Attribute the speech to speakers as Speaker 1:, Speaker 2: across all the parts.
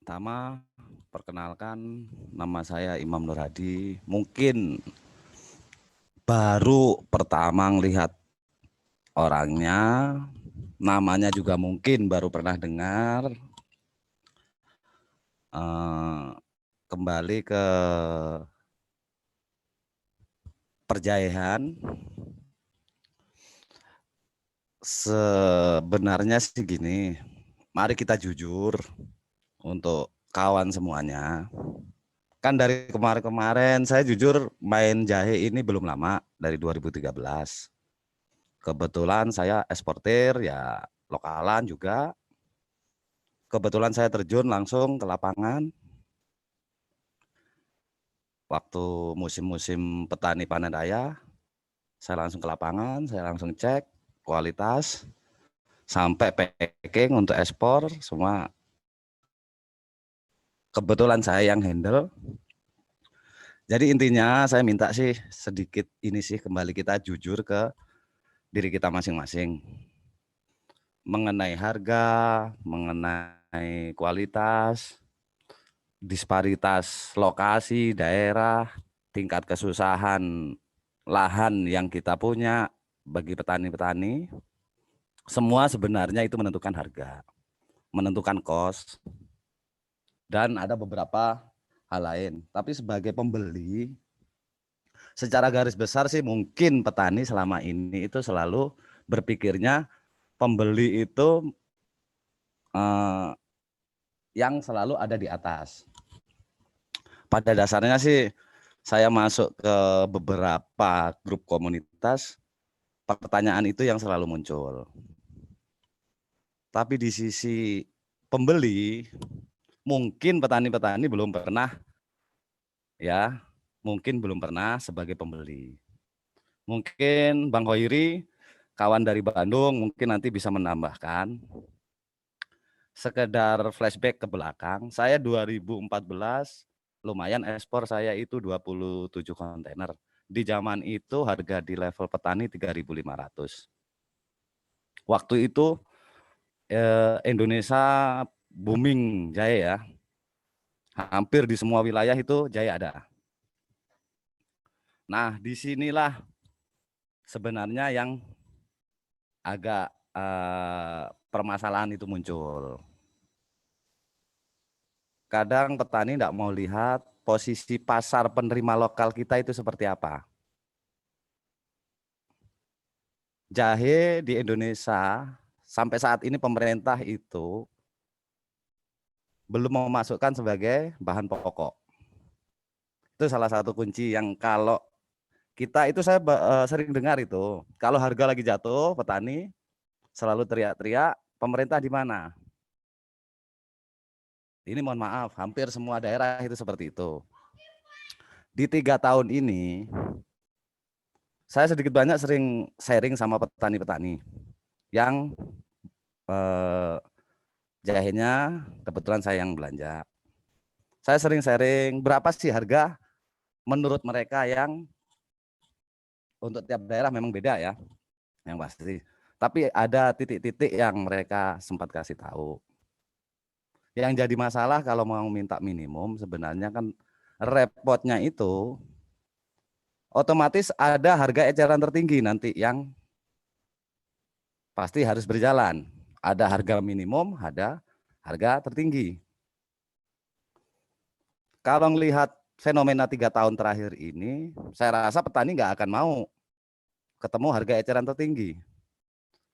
Speaker 1: Pertama, perkenalkan nama saya Imam Nur Hadi. Mungkin baru pertama melihat orangnya, namanya juga mungkin baru pernah dengar. Kembali ke Perjaihan. Sebenarnya sih gini, mari kita jujur untuk kawan semuanya. Kan dari kemarin-kemarin saya jujur main jahe ini belum lama, dari 2013. Kebetulan saya eksportir ya, lokalan juga. Kebetulan saya terjun langsung ke lapangan. Waktu musim-musim petani panen raya, saya langsung ke lapangan, saya langsung cek kualitas, sampai packing untuk ekspor, semua kebetulan saya yang handle. Jadi intinya saya minta sih sedikit ini sih, kembali kita jujur ke diri kita masing-masing. Mengenai harga, mengenai kualitas, disparitas lokasi, daerah, tingkat kesusahan lahan yang kita punya bagi petani-petani, semua sebenarnya itu menentukan harga, menentukan kos, dan ada beberapa hal lain. Tapi sebagai pembeli, secara garis besar sih mungkin petani selama ini itu selalu berpikirnya pembeli itu eh, yang selalu ada di atas. Pada dasarnya sih saya masuk ke beberapa grup komunitas, pertanyaan itu yang selalu muncul. Tapi di sisi pembeli, mungkin petani-petani belum pernah, ya, mungkin belum pernah sebagai pembeli. Mungkin Bang Hoiri, kawan dari Bandung, mungkin nanti bisa menambahkan. Sekedar flashback ke belakang, saya 2014 lumayan ekspor saya itu 27 kontainer. Di zaman itu harga di level petani 3.500. Waktu itu Indonesia booming jahe ya. Hampir di semua wilayah itu jahe ada. Nah, disinilah sebenarnya yang agak permasalahan itu muncul. Kadang petani tidak mau lihat posisi pasar penerima lokal kita itu seperti apa. Jahe di Indonesia sampai saat ini pemerintah itu belum memasukkan sebagai bahan pokok. Itu salah satu kunci yang kalau kita itu saya sering dengar itu, kalau harga lagi jatuh, petani selalu teriak-teriak, pemerintah di mana? Ini mohon maaf, hampir semua daerah itu seperti itu. Di 3 tahun ini, saya sedikit banyak sering sharing sama petani-petani yang eh, jahenya kebetulan saya yang belanja. Saya sering sharing berapa sih harga menurut mereka, yang untuk tiap daerah memang beda ya, yang pasti. Tapi ada titik-titik yang mereka sempat kasih tahu. Yang jadi masalah kalau mau minta minimum sebenarnya kan repotnya itu otomatis ada harga eceran tertinggi nanti yang pasti harus berjalan. Ada harga minimum, ada harga tertinggi. Kalau melihat fenomena 3 tahun terakhir ini, saya rasa petani nggak akan mau ketemu harga eceran tertinggi.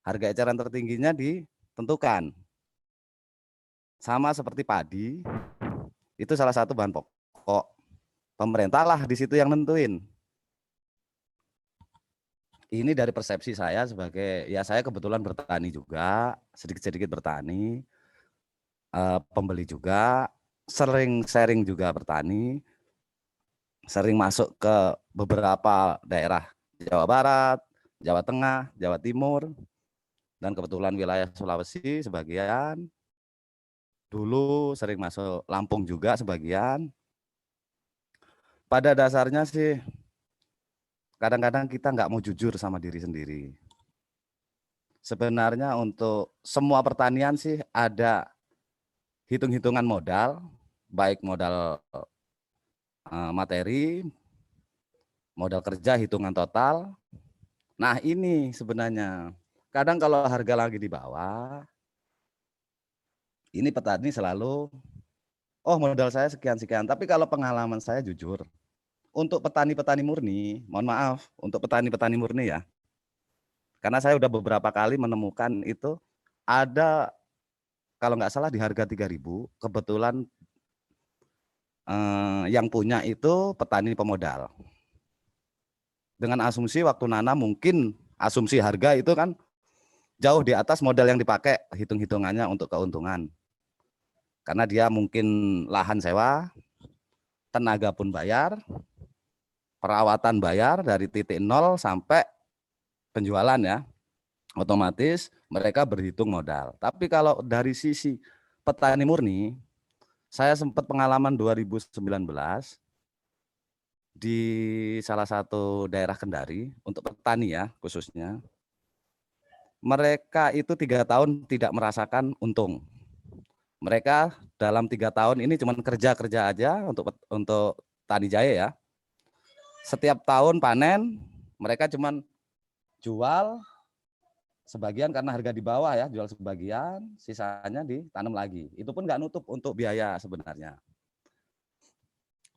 Speaker 1: Harga eceran tertingginya ditentukan. Sama seperti padi, itu salah satu bahan pokok. Pemerintah lah di situ yang nentuin. Ini dari persepsi saya sebagai, ya saya kebetulan bertani juga, sedikit-sedikit bertani, pembeli juga, sering sharing juga bertani, sering masuk ke beberapa daerah Jawa Barat, Jawa Tengah, Jawa Timur, dan kebetulan wilayah Sulawesi sebagian. Dulu sering masuk Lampung juga sebagian. Pada dasarnya sih kadang-kadang kita nggak mau jujur sama diri sendiri. Sebenarnya untuk semua pertanian sih ada hitung-hitungan modal, baik modal materi, modal kerja, hitungan total. Nah ini sebenarnya, kadang kalau harga lagi di bawah, ini petani selalu, oh modal saya sekian-sekian. Tapi kalau pengalaman saya jujur, untuk petani-petani murni, mohon maaf, untuk petani-petani murni ya, karena saya udah beberapa kali menemukan itu, ada kalau nggak salah di harga 3.000, kebetulan yang punya itu petani pemodal. Dengan asumsi waktu nanam mungkin asumsi harga itu kan jauh di atas modal yang dipakai, hitung-hitungannya untuk keuntungan. Karena dia mungkin lahan sewa, tenaga pun bayar, perawatan bayar dari titik nol sampai penjualan ya. Otomatis mereka berhitung modal. Tapi kalau dari sisi petani murni, saya sempat pengalaman 2019 di salah satu daerah Kendari untuk petani ya khususnya. Mereka itu 3 tahun tidak merasakan untung. Mereka dalam 3 tahun ini cuma kerja aja untuk tani jahe ya. Setiap tahun panen mereka cuma jual sebagian karena harga di bawah ya, jual sebagian, sisanya ditanam lagi. Itu pun nggak nutup untuk biaya sebenarnya.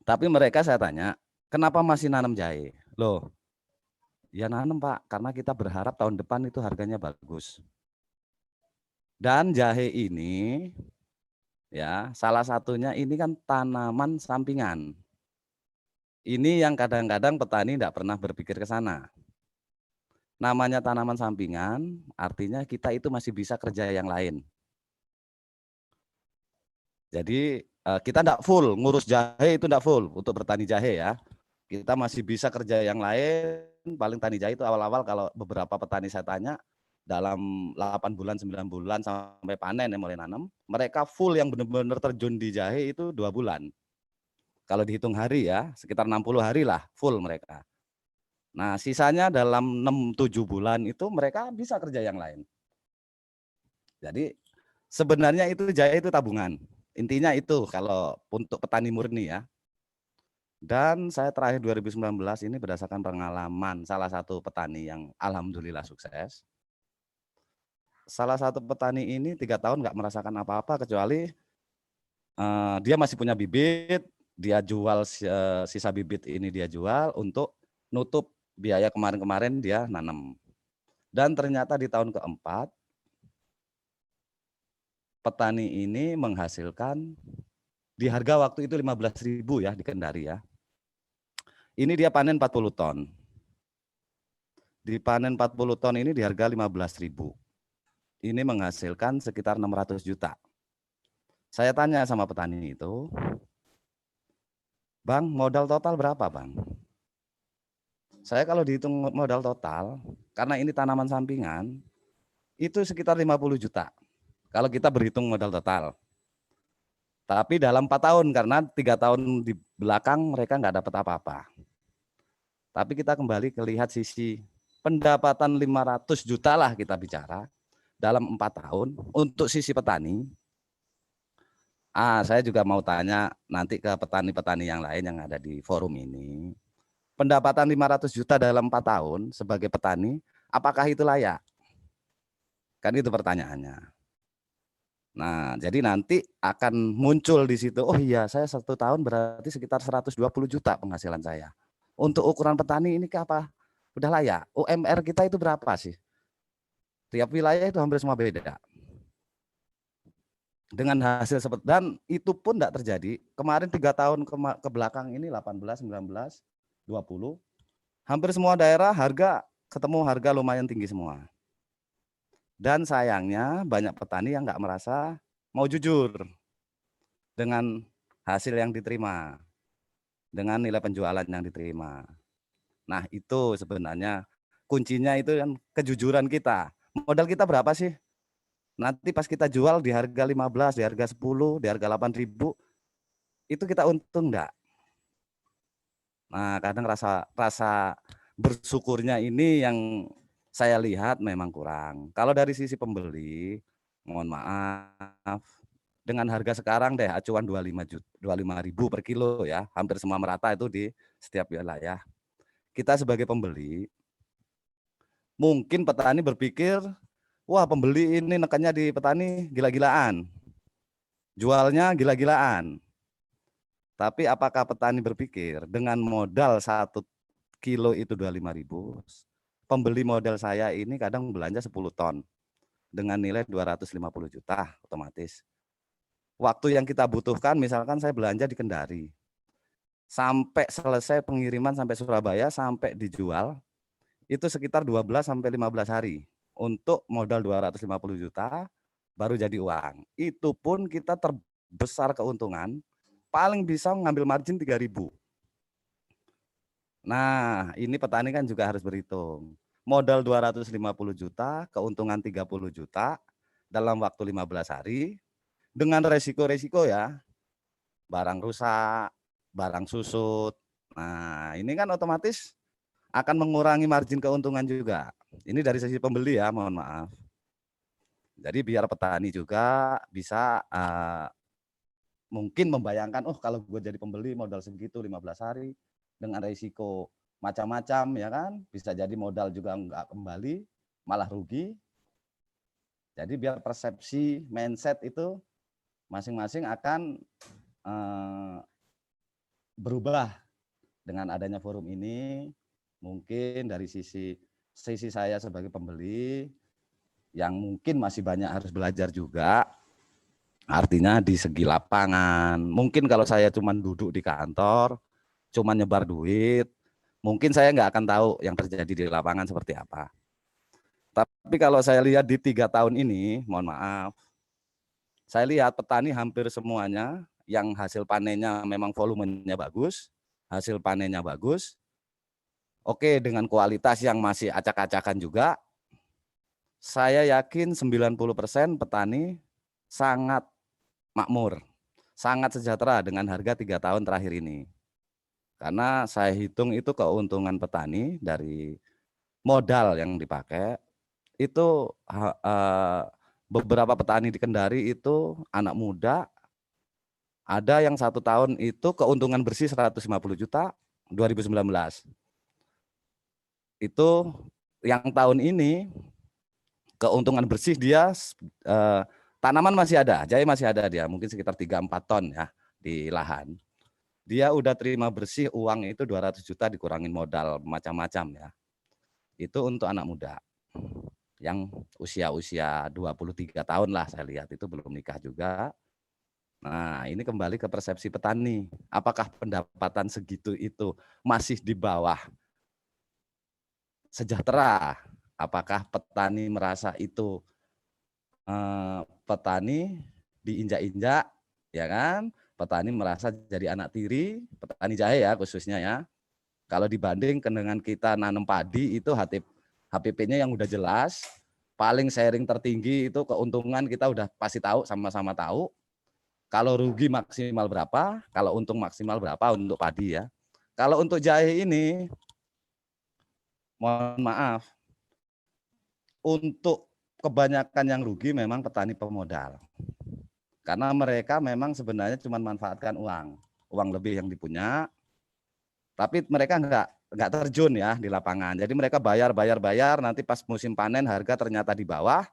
Speaker 1: Tapi mereka saya tanya, kenapa masih nanam jahe? Loh, ya nanam Pak, karena kita berharap tahun depan itu harganya bagus. Dan jahe ini ya, salah satunya ini kan tanaman sampingan. Ini yang kadang-kadang petani tidak pernah berpikir ke sana. Namanya tanaman sampingan, artinya kita itu masih bisa kerja yang lain. Jadi kita tidak full, ngurus jahe itu tidak full untuk bertani jahe ya. Kita masih bisa kerja yang lain, paling tani jahe itu awal-awal kalau beberapa petani saya tanya, dalam 8 bulan, 9 bulan sampai panen ya mulai nanam, mereka full yang benar-benar terjun di jahe itu 2 bulan. Kalau dihitung hari ya, sekitar 60 hari lah full mereka. Nah sisanya dalam 6-7 bulan itu mereka bisa kerja yang lain. Jadi sebenarnya itu jahe itu tabungan. Intinya itu kalau untuk petani murni ya. Dan saya terakhir 2019 ini berdasarkan pengalaman salah satu petani yang alhamdulillah sukses. Salah satu petani ini 3 tahun nggak merasakan apa-apa kecuali dia masih punya bibit, dia jual sisa bibit ini dia jual untuk nutup biaya kemarin-kemarin dia nanam. Dan ternyata di tahun keempat petani ini menghasilkan di harga waktu itu 15.000 ya di Kendari ya. Ini dia panen 40 ton. Dipanen 40 ton ini di harga 15.000. Ini menghasilkan sekitar 600 juta. Saya tanya sama petani itu, Bang, modal total berapa Bang? Saya kalau dihitung modal total, karena ini tanaman sampingan, itu sekitar 50 juta. Kalau kita berhitung modal total. Tapi dalam 4 tahun, karena 3 tahun di belakang mereka nggak dapat apa-apa. Tapi kita kembali ke lihat sisi pendapatan 500 juta lah kita bicara dalam 4 tahun untuk sisi petani. Saya juga mau tanya nanti ke petani-petani yang lain yang ada di forum ini. Pendapatan 500 juta dalam 4 tahun sebagai petani, apakah itu layak? Kan itu pertanyaannya. Nah, jadi nanti akan muncul di situ, oh iya saya 1 tahun berarti sekitar 120 juta penghasilan saya. Untuk ukuran petani ini ke apa? Udah layak. UMR kita itu berapa sih? Tiap wilayah itu hampir semua beda. Dengan hasil seperti dan itu pun tidak terjadi. Kemarin 3 tahun ke belakang ini 18, 19, 20, hampir semua daerah ketemu harga lumayan tinggi semua. Dan sayangnya banyak petani yang nggak merasa mau jujur dengan hasil yang diterima, dengan nilai penjualan yang diterima. Nah itu sebenarnya kuncinya itu kan kejujuran kita. Modal kita berapa sih? Nanti pas kita jual di harga 15, di harga 10, di harga 8.000, itu kita untung enggak? Nah, kadang rasa bersyukurnya ini yang saya lihat memang kurang. Kalau dari sisi pembeli, mohon maaf, dengan harga sekarang deh acuan 25.000 per kilo ya, hampir semua merata itu di setiap wilayah. Kita sebagai pembeli, mungkin petani berpikir, wah pembeli ini nekannya di petani gila-gilaan, jualnya gila-gilaan. Tapi apakah petani berpikir dengan modal 1 kilo itu 25.000, pembeli modal saya ini kadang belanja 10 ton dengan nilai 250 juta otomatis. Waktu yang kita butuhkan, misalkan saya belanja di Kendari, sampai selesai pengiriman sampai Surabaya, sampai dijual, itu sekitar 12 sampai 15 hari. Untuk modal 250 juta, baru jadi uang. Itu pun kita terbesar keuntungan, paling bisa mengambil margin 3.000. Nah, ini petani kan juga harus berhitung. Modal 250 juta, keuntungan 30 juta dalam waktu 15 hari, dengan resiko-resiko ya, barang rusak, barang susut. Nah, ini kan otomatis akan mengurangi margin keuntungan juga. Ini dari sisi pembeli ya, mohon maaf. Jadi biar petani juga bisa mungkin membayangkan, oh kalau gue jadi pembeli modal segitu 15 hari dengan resiko macam-macam ya kan, bisa jadi modal juga nggak kembali, malah rugi. Jadi biar persepsi mindset itu masing-masing akan berubah dengan adanya forum ini. Mungkin dari sisi saya sebagai pembeli yang mungkin masih banyak harus belajar juga, artinya di segi lapangan. Mungkin kalau saya cuma duduk di kantor, cuma nyebar duit, mungkin saya nggak akan tahu yang terjadi di lapangan seperti apa. Tapi kalau saya lihat di 3 tahun ini, mohon maaf, saya lihat petani hampir semuanya yang hasil panennya memang volumenya bagus, hasil panennya bagus, oke dengan kualitas yang masih acak-acakan juga, saya yakin 90% petani sangat makmur, sangat sejahtera dengan harga 3 tahun terakhir ini. Karena saya hitung itu keuntungan petani dari modal yang dipakai, itu beberapa petani di Kendari itu anak muda, ada yang 1 tahun itu keuntungan bersih 150 juta 2019. Itu yang tahun ini keuntungan bersih dia tanaman masih ada, jahe masih ada dia, mungkin sekitar 3-4 ton ya di lahan. Dia udah terima bersih uang itu 200 juta dikurangin modal macam-macam ya. Itu untuk anak muda yang usia-usia 23 tahun lah saya lihat, itu belum nikah juga. Nah, ini kembali ke persepsi petani. Apakah pendapatan segitu itu masih di bawah sejahtera? Apakah petani merasa itu petani diinjak-injak, ya kan? Petani merasa jadi anak tiri, petani jahe ya khususnya ya. Kalau dibanding dengan kita nanam padi itu HPP-nya yang udah jelas, paling sharing tertinggi itu keuntungan kita udah pasti tahu, sama-sama tahu. Kalau rugi maksimal berapa, kalau untung maksimal berapa untuk padi ya. Kalau untuk jahe ini, mohon maaf, untuk kebanyakan yang rugi memang petani pemodal. Karena mereka memang sebenarnya cuma manfaatkan uang lebih yang dipunya, tapi mereka nggak terjun ya di lapangan. Jadi mereka bayar, nanti pas musim panen harga ternyata di bawah.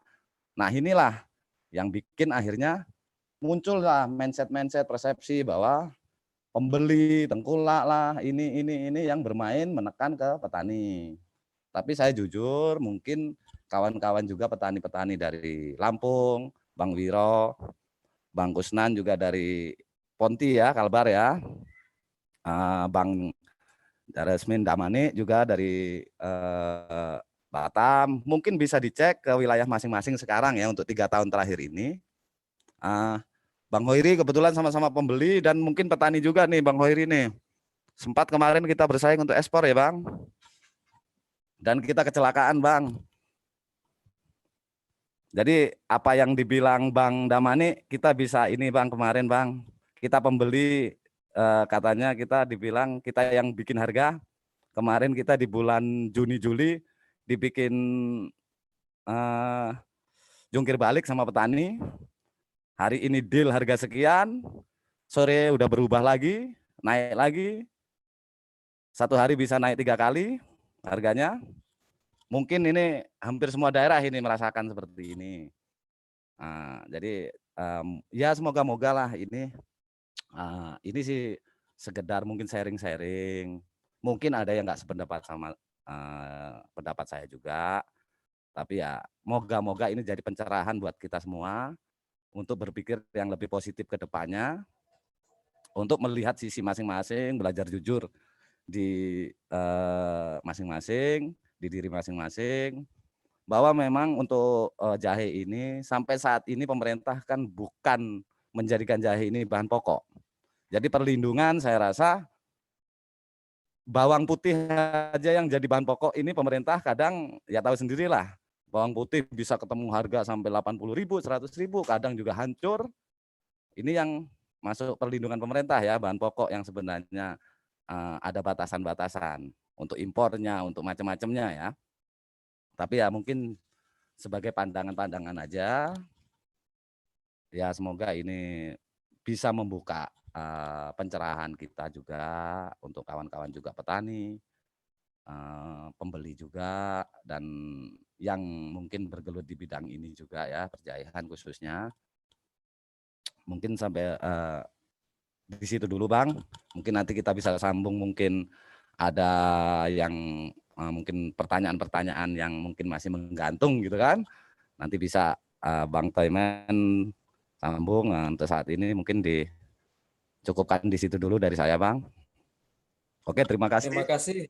Speaker 1: Nah inilah yang bikin akhirnya muncullah mindset persepsi bahwa pembeli tengkulak lah, ini yang bermain menekan ke petani. Tapi saya jujur, mungkin kawan-kawan juga petani-petani dari Lampung, Bang Wiro, Bang Kusnan juga dari Ponti ya, Kalbar ya, Bang Resmin Damani juga dari Batam. Mungkin bisa dicek ke wilayah masing-masing sekarang ya untuk 3 tahun terakhir ini. Bang Hoiri kebetulan sama-sama pembeli dan mungkin petani juga nih Bang Hoiri nih. Sempat kemarin kita bersaing untuk ekspor ya Bang. Dan kita kecelakaan Bang. Jadi apa yang dibilang Bang Damani kita bisa ini Bang kemarin Bang. Kita pembeli katanya kita dibilang kita yang bikin harga. Kemarin kita di bulan Juni Juli dibikin jungkir balik sama petani. Hari ini deal harga sekian, sore udah berubah lagi, naik lagi. Satu hari bisa naik 3 kali harganya. Mungkin ini hampir semua daerah ini merasakan seperti ini. Jadi ya semoga-moga lah ini sih sekedar mungkin sharing-sharing. Mungkin ada yang nggak sependapat sama pendapat saya juga. Tapi ya moga-moga ini jadi pencerahan buat kita semua untuk berpikir yang lebih positif ke depannya, untuk melihat sisi masing-masing, belajar jujur di masing-masing, di diri masing-masing, bahwa memang untuk jahe ini sampai saat ini pemerintah kan bukan menjadikan jahe ini bahan pokok. Jadi perlindungan saya rasa bawang putih aja yang jadi bahan pokok ini pemerintah kadang ya tahu sendirilah. Bawang putih bisa ketemu harga sampai 80.000, 100.000, kadang juga hancur. Ini yang masuk perlindungan pemerintah ya, bahan pokok yang sebenarnya ada batasan-batasan untuk impornya, untuk macam-macamnya ya. Tapi ya mungkin sebagai pandangan-pandangan aja, ya semoga ini bisa membuka pencerahan kita juga untuk kawan-kawan juga petani, pembeli juga, dan yang mungkin bergelut di bidang ini juga ya, perjayahan khususnya. Mungkin sampai di situ dulu Bang. Mungkin nanti kita bisa sambung, mungkin ada yang mungkin pertanyaan-pertanyaan yang mungkin masih menggantung gitu kan. Nanti bisa Bang Taiman sambung. Untuk saat ini mungkin dicukupkan di situ dulu dari saya Bang. Oke, terima kasih.
Speaker 2: Terima kasih.